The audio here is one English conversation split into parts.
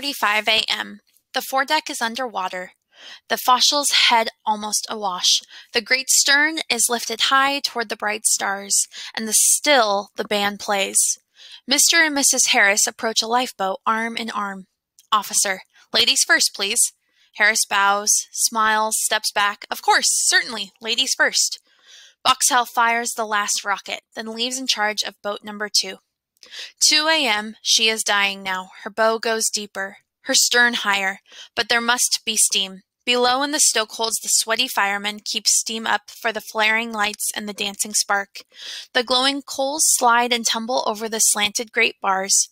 6:45 a.m. The foredeck is underwater. The fossils head almost awash. The great stern is lifted high toward the bright stars, and the band plays. Mr. and Mrs. Harris approach a lifeboat arm in arm. Officer, ladies first, please. Harris bows, smiles, steps back. Of course, certainly, ladies first. Boxhell fires the last rocket, then leaves in charge of boat number 2. 2 a.m. She is dying now. Her bow goes deeper, her stern higher, but there must be steam. Below in the stokeholds, the sweaty firemen keep steam up for the flaring lights and the dancing spark. The glowing coals slide and tumble over the slanted grate bars.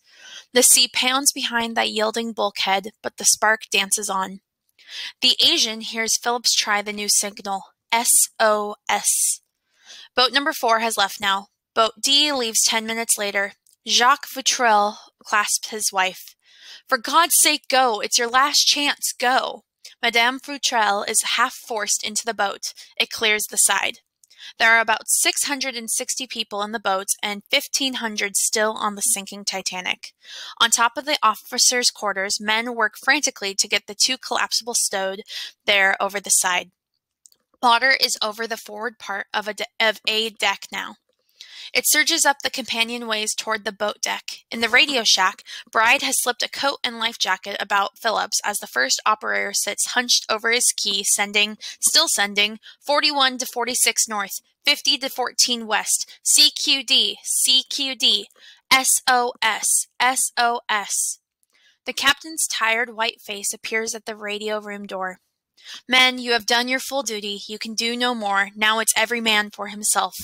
The sea pounds behind that yielding bulkhead, but the spark dances on. The Asian hears Phillips try the new signal, SOS. Boat number 4 has left now. Boat D leaves 10 minutes later. Jacques Futrelle clasps his wife. For God's sake, go! It's your last chance, go! Madame Futrelle is half forced into the boat. It clears the side. There are about 660 people in the boats and 1,500 still on the sinking Titanic. On top of the officers' quarters, men work frantically to get the 2 collapsibles stowed there over the side. Water is over the forward part of a deck now. It surges up the companionways toward the boat deck. In the radio shack, Bride has slipped a coat and life jacket about Phillips as the first operator sits hunched over his key, still sending, 41 to 46 north, 50 to 14 west, CQD, CQD, SOS, SOS. The captain's tired white face appears at the radio room door. Men, you have done your full duty. You can do no more. Now it's every man for himself.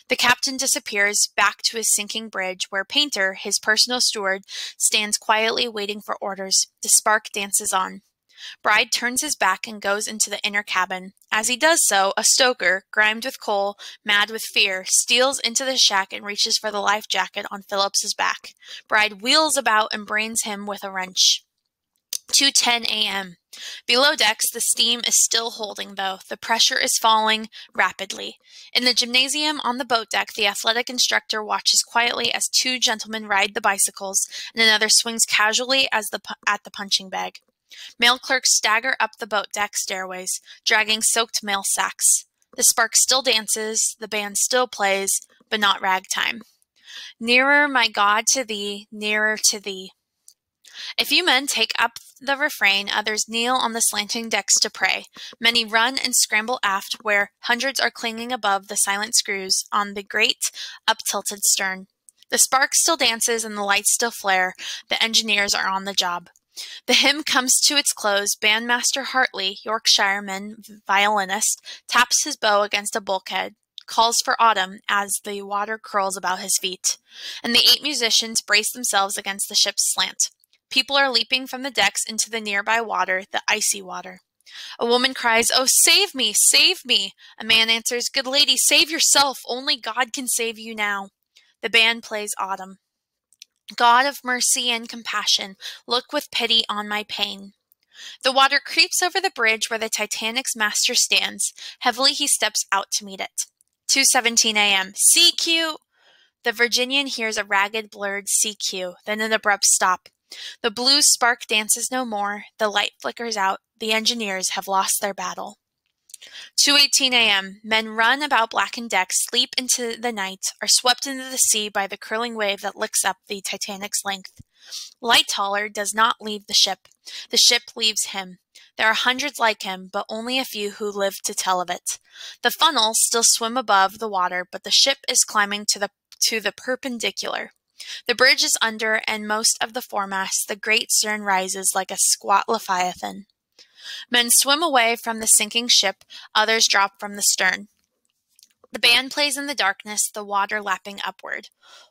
The captain disappears back to his sinking bridge, where Painter, his personal steward, stands quietly waiting for orders. The spark dances on. Bride turns his back and goes into the inner cabin. As he does so, a stoker, grimed with coal, mad with fear, steals into the shack and reaches for the life jacket on Phillips's back. Bride wheels about and brains him with a wrench. 2:10 a.m. Below decks, the steam is still holding, though. The pressure is falling rapidly. In the gymnasium on the boat deck, the athletic instructor watches quietly as 2 gentlemen ride the bicycles, and another swings casually at the punching bag. Mail clerks stagger up the boat deck stairways, dragging soaked mail sacks. The spark still dances, the band still plays, but not ragtime. Nearer, my God, to thee, nearer to thee. A few men take up the refrain, others kneel on the slanting decks to pray. Many run and scramble aft, where hundreds are clinging above the silent screws on the great, up-tilted stern. The spark still dances and the lights still flare. The engineers are on the job. The hymn comes to its close. Bandmaster Hartley, Yorkshireman violinist, taps his bow against a bulkhead, calls for autumn as the water curls about his feet, and the 8 musicians brace themselves against the ship's slant. People are leaping from the decks into the nearby water, the icy water. A woman cries, "Oh, save me, save me!" A man answers, "Good lady, save yourself. Only God can save you now." The band plays Autumn. God of mercy and compassion, look with pity on my pain. The water creeps over the bridge where the Titanic's master stands. Heavily he steps out to meet it. 2:17 a.m. CQ! The Virginian hears a ragged, blurred CQ, then an abrupt stop. The blue spark dances no more. The light flickers out. The engineers have lost their battle. 2:18 a.m. Men run about blackened decks, leap into the night, are swept into the sea by the curling wave that licks up the Titanic's length. Lightoller does not leave the ship. The ship leaves him. There are hundreds like him, but only a few who live to tell of it. The funnels still swim above the water, but the ship is climbing to the perpendicular. The bridge is under, and most of the foremast, the great stern rises like a squat leviathan. Men swim away from the sinking ship, others drop from the stern. The band plays in the darkness, the water lapping upward.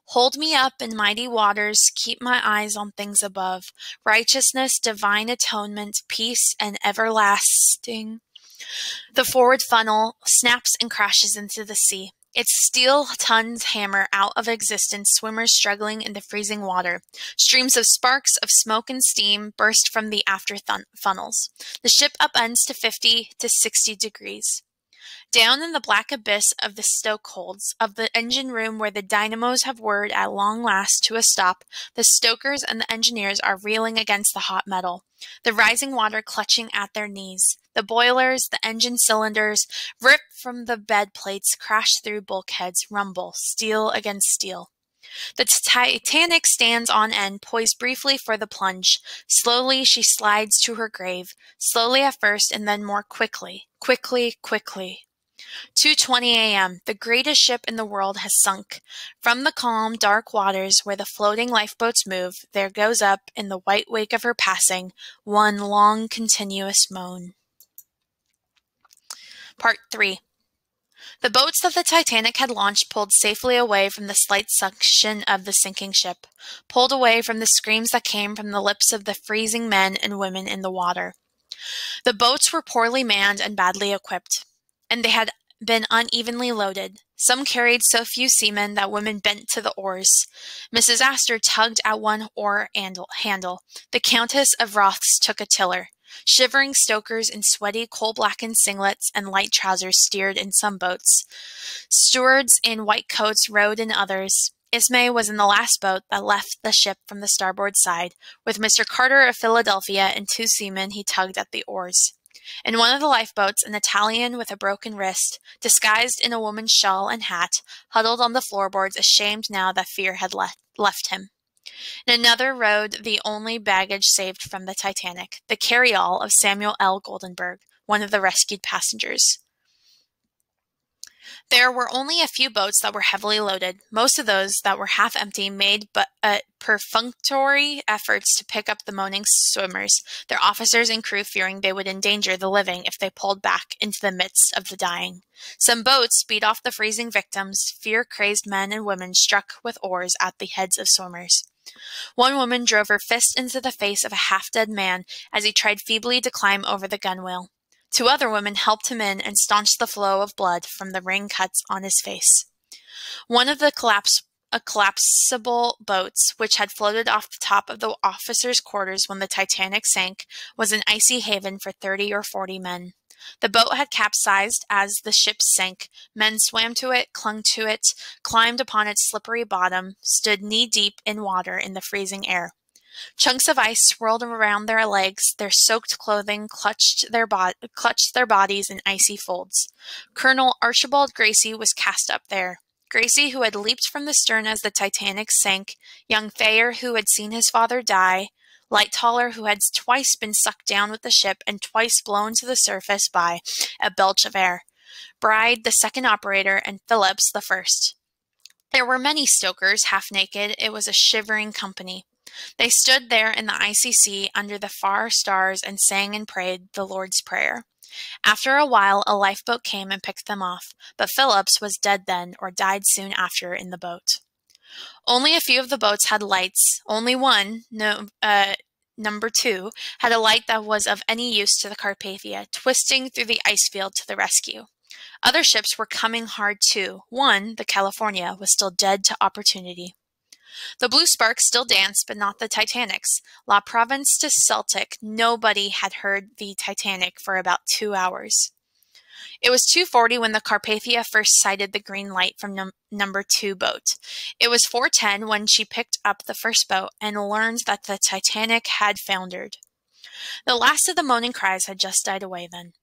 Hold me up in mighty waters, keep my eyes on things above. Righteousness, divine atonement, peace, and everlasting. The forward funnel snaps and crashes into the sea. Its steel tons hammer out of existence, swimmers struggling in the freezing water. Streams of sparks of smoke and steam burst from the after funnels. The ship upends to 50 to 60 degrees. Down in the black abyss of the stokeholds, of the engine room where the dynamos have whirred at long last to a stop, the stokers and the engineers are reeling against the hot metal, the rising water clutching at their knees. The boilers, the engine cylinders, rip from the bed plates, crash through bulkheads, rumble, steel against steel. The Titanic stands on end, poised briefly for the plunge. Slowly she slides to her grave, slowly at first and then more quickly, quickly, quickly. 2:20 a.m. The greatest ship in the world has sunk. From the calm, dark waters where the floating lifeboats move, there goes up, in the white wake of her passing, one long, continuous moan. Part 3. The boats that the Titanic had launched pulled safely away from the slight suction of the sinking ship, pulled away from the screams that came from the lips of the freezing men and women in the water. The boats were poorly manned and badly equipped, and they had been unevenly loaded. Some carried so few seamen that women bent to the oars. Mrs. Astor tugged at one oar handle. The Countess of Roths took a tiller. Shivering stokers in sweaty, coal-blackened singlets and light trousers steered in some boats. Stewards in white coats rowed in others. Ismay was in the last boat that left the ship from the starboard side. With Mr. Carter of Philadelphia and 2 seamen, he tugged at the oars. In one of the lifeboats, an Italian with a broken wrist, disguised in a woman's shawl and hat, huddled on the floorboards, ashamed now that fear had left him. In another rowed the only baggage saved from the Titanic, the carry-all of Samuel L. Goldenberg, one of the rescued passengers. There were only a few boats that were heavily loaded. Most of those that were half empty made but perfunctory efforts to pick up the moaning swimmers, their officers and crew fearing they would endanger the living if they pulled back into the midst of the dying. Some boats beat off the freezing victims. Fear-crazed men and women struck with oars at the heads of swimmers. One woman drove her fist into the face of a half-dead man as he tried feebly to climb over the gunwale. 2 other women helped him in and staunched the flow of blood from the ring cuts on his face. One of the collapsible boats, which had floated off the top of the officers' quarters when the Titanic sank, was an icy haven for 30 or 40 men. The boat had capsized as the ship sank. Men swam to it, clung to it, climbed upon its slippery bottom, stood knee-deep in water in the freezing air. Chunks of ice swirled around their legs, their soaked clothing clutched their bodies in icy folds. Colonel Archibald Gracie was cast up there. Gracie, who had leaped from the stern as the Titanic sank, young Thayer, who had seen his father die, Lightoller, who had twice been sucked down with the ship and twice blown to the surface by a belch of air, Bride, the second operator, and Phillips, the first. There were many stokers, half naked. It was a shivering company. They stood there in the icy sea under the far stars and sang and prayed the Lord's Prayer. After a while, a lifeboat came and picked them off, but Phillips was dead then or died soon after in the boat. Only a few of the boats had lights. Only one, number 2, had a light that was of any use to the Carpathia, twisting through the ice field to the rescue. Other ships were coming hard too. One, the California, was still dead to opportunity. The blue sparks still danced, but not the Titanic's. La Provence to Celtic, nobody had heard the Titanic for about 2 hours. It was 2:40 when the Carpathia first sighted the green light from number 2 boat. It was 4:10 when she picked up the first boat and learned that the Titanic had foundered. The last of the moaning cries had just died away then.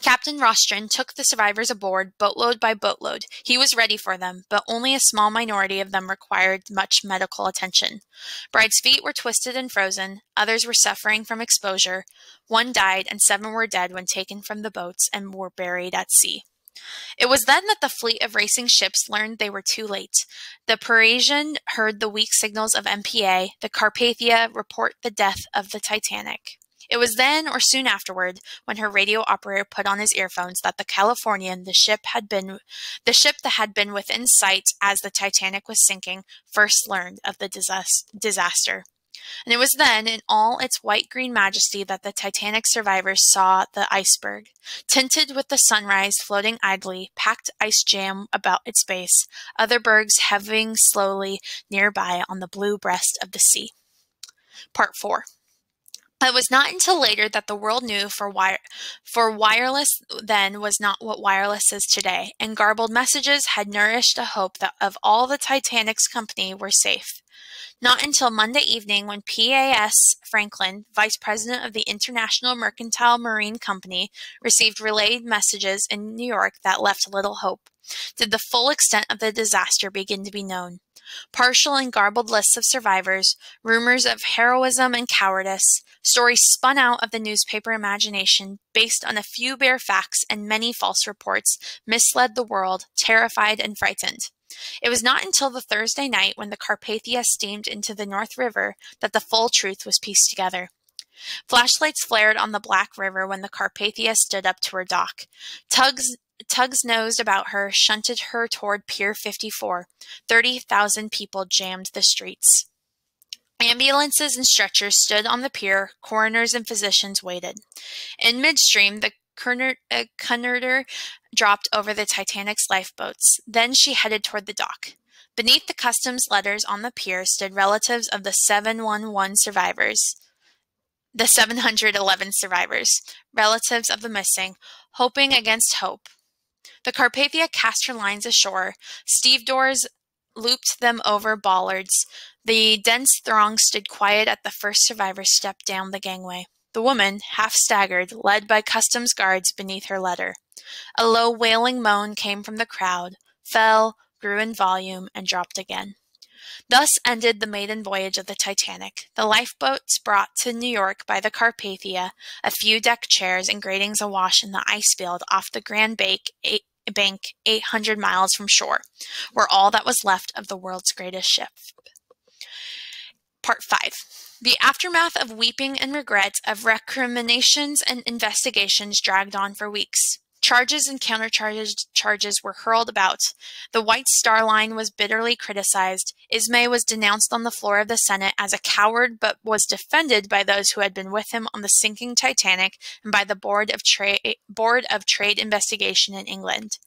Captain Rostron took the survivors aboard, boatload by boatload. He was ready for them, but only a small minority of them required much medical attention. Bride's feet were twisted and frozen. Others were suffering from exposure. 1 died, and 7 were dead when taken from the boats and were buried at sea. It was then that the fleet of racing ships learned they were too late. The Parisian heard the weak signals of MPA, the Carpathia report the death of the Titanic. It was then, or soon afterward, when her radio operator put on his earphones, that the Californian, the ship that had been within sight as the Titanic was sinking, first learned of the disaster. And it was then, in all its white-green majesty, that the Titanic survivors saw the iceberg, tinted with the sunrise, floating idly, packed ice jam about its base, other bergs heaving slowly nearby on the blue breast of the sea. Part 4. It was not until later that the world knew for wireless then was not what wireless is today, and garbled messages had nourished a hope that of all the Titanic's company were safe. Not until Monday evening, when P.A.S. Franklin, vice president of the International Mercantile Marine Company, received relayed messages in New York that left little hope, did the full extent of the disaster begin to be known. Partial and garbled lists of survivors, rumors of heroism and cowardice, stories spun out of the newspaper imagination based on a few bare facts and many false reports, misled the world, terrified and frightened. It was not until the Thursday night when the Carpathia steamed into the North River that the full truth was pieced together. Flashlights flared on the Black River when the Carpathia stood up to her dock. Tugs nosed about her, shunted her toward Pier 54. 30,000 people jammed the streets. Ambulances and stretchers stood on the pier. Coroners and physicians waited. In midstream, the Cunarder dropped over the Titanic's lifeboats. Then she headed toward the dock. Beneath the customs letters on the pier stood relatives of the 711 survivors. The 711 survivors, relatives of the missing, hoping against hope. The Carpathia cast her lines ashore. Stevedores looped them over bollards. The dense throng stood quiet at the first survivor stepped down the gangway. The woman, half staggered, led by customs guards beneath her letter. A low wailing moan came from the crowd, fell, grew in volume, and dropped again. Thus ended the maiden voyage of the Titanic. The lifeboats brought to New York by the Carpathia, a few deck chairs and gratings awash in the ice field off the Grand Bank 800 miles from shore, were all that was left of the world's greatest ship. Part 5. The aftermath of weeping and regret, of recriminations and investigations dragged on for weeks. Charges and countercharges were hurled about. The White Star Line was bitterly criticized. Ismay was denounced on the floor of the Senate as a coward, but was defended by those who had been with him on the sinking Titanic and by the Board of Trade Investigation in England.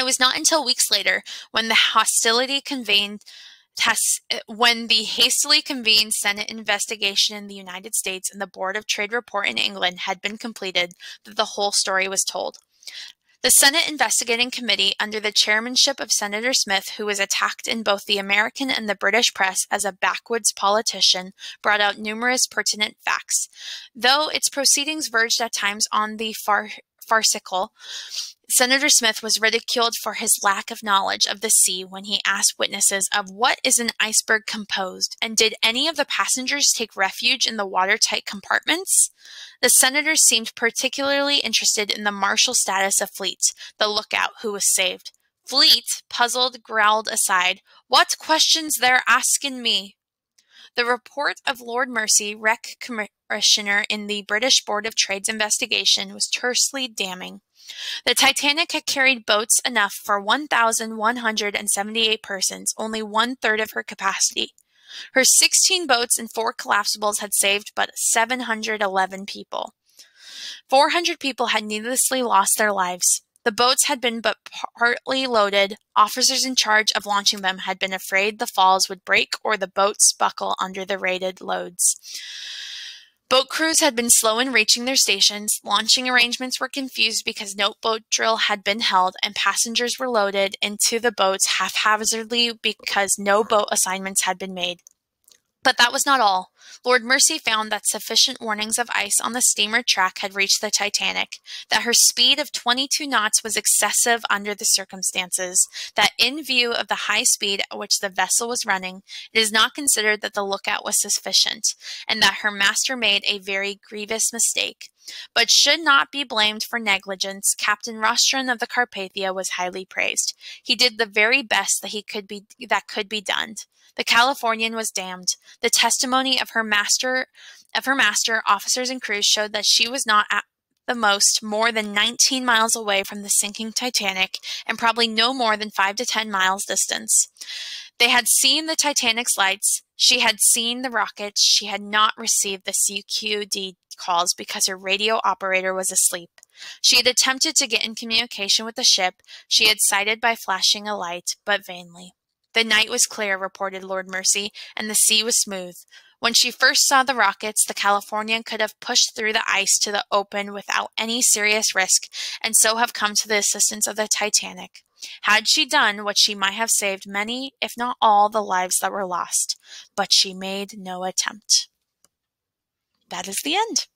It was not until weeks later, when the hastily convened Senate investigation in the United States and the Board of Trade report in England had been completed, that the whole story was told. The Senate Investigating Committee, under the chairmanship of Senator Smith, who was attacked in both the American and the British press as a backwoods politician, brought out numerous pertinent facts. Though its proceedings verged at times on the farcical, Senator Smith was ridiculed for his lack of knowledge of the sea when he asked witnesses of what is an iceberg composed, and did any of the passengers take refuge in the watertight compartments? The senators seemed particularly interested in the martial status of Fleet, the lookout who was saved. Fleet, puzzled, growled aside, "What questions they're askin' me?" The report of Lord Mersey, Wreck Commissioner in the British Board of Trade's investigation, was tersely damning. The Titanic had carried boats enough for 1,178 persons, only one-third of her capacity. Her 16 boats and 4 collapsibles had saved but 711 people. 400 people had needlessly lost their lives. The boats had been but partly loaded. Officers in charge of launching them had been afraid the falls would break or the boats buckle under the rated loads. Boat crews had been slow in reaching their stations, launching arrangements were confused because no boat drill had been held, and passengers were loaded into the boats haphazardly because no boat assignments had been made. But that was not all. Lord Mersey found that sufficient warnings of ice on the steamer track had reached the Titanic, that her speed of 22 knots was excessive under the circumstances, that in view of the high speed at which the vessel was running, it is not considered that the lookout was sufficient, and that her master made a very grievous mistake. But should not be blamed for negligence. Captain Rostron of the Carpathia was highly praised. He did the very best that could be done. The Californian was damned. The testimony of her master, officers, and crews showed that she was not at the most more than 19 miles away from the sinking Titanic, and probably no more than 5 to 10 miles distance. They had seen the Titanic's lights. She had seen the rockets. She had not received the CQD calls because her radio operator was asleep. She had attempted to get in communication with the ship. She had sighted by flashing a light, but vainly. The night was clear, reported Lord Mersey, and the sea was smooth. When she first saw the rockets, the Californian could have pushed through the ice to the open without any serious risk, and so have come to the assistance of the Titanic. Had she done what she might have saved many, if not all, the lives that were lost. But she made no attempt. That is the end.